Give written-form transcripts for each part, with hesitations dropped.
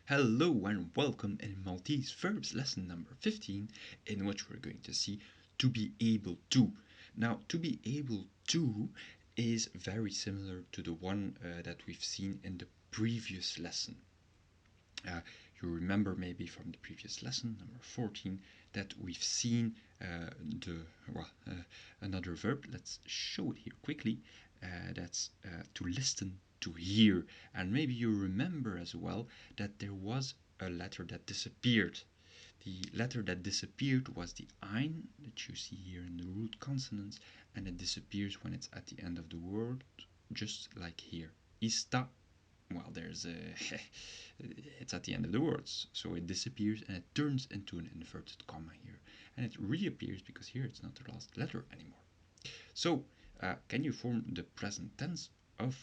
Hello and welcome in Maltese verbs lesson number 15, in which we're going to see to be able to. Now, to be able to is very similar to the one that we've seen in the previous lesson. You remember maybe from the previous lesson, number 14, that we've seen another verb. Let's show it here quickly. That's to listen, to hear. And maybe you remember as well that there was a letter that disappeared. The letter that disappeared was the ein that you see here in the root consonants, and it disappears when it's at the end of the word, just like here. Ista, well, there's a it's at the end of the words, so it disappears and it turns into an inverted comma here, and it reappears because here it's not the last letter anymore. So can you form the present tense of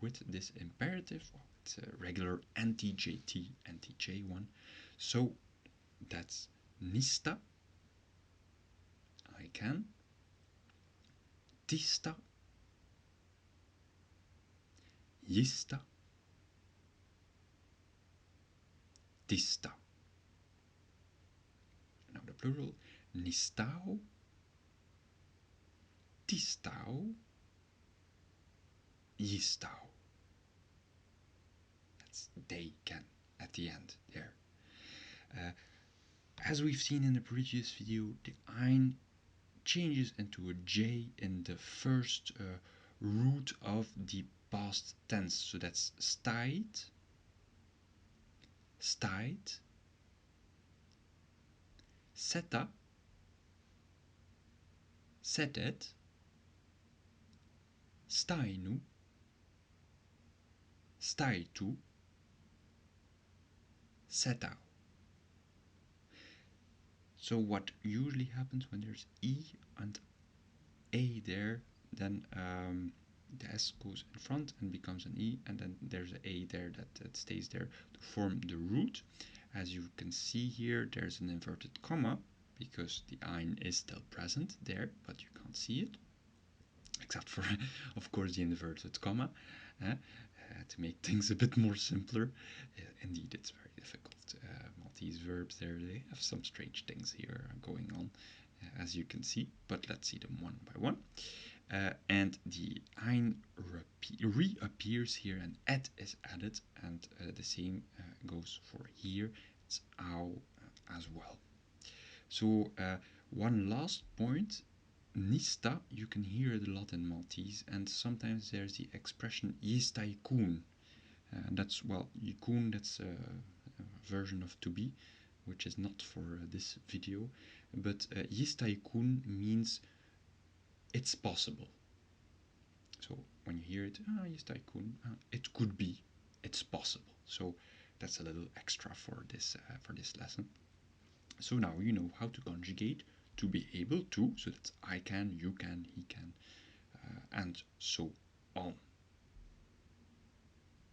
with this imperative? Well, it's a regular anti-JT, anti-J one, so that's nista, I can, tista, jista, tista. Now the plural, nistao, tistao, jistao. That's they can at the end there. As we've seen in the previous video, the ein changes into a J in the first root of the past tense. So that's stayed, stayed, seta, setet, stainu, staitu, setau. So what usually happens when there's E and A there, then the S goes in front and becomes an E, and then there's an A there that stays there to form the root. As you can see here, there's an inverted comma because the ein is still present there, but you can't see it, except for, of course, the inverted comma. To make things a bit more simpler. Indeed, it's very difficult. Maltese verbs there, they have some strange things here going on, as you can see, but let's see them one by one. And the ein reappears here, and et is added, and the same goes for here. It's au as well. So one last point, nista, you can hear it a lot in Maltese, and sometimes there's the expression jista ikun. That's, well, ikun, that's a version of to be, which is not for this video, but jista ikun means it's possible. So when you hear it, jista ikun, it could be, it's possible. So that's a little extra for this lesson. So now you know how to conjugate to be able to, so that's I can, you can, he can, and so on.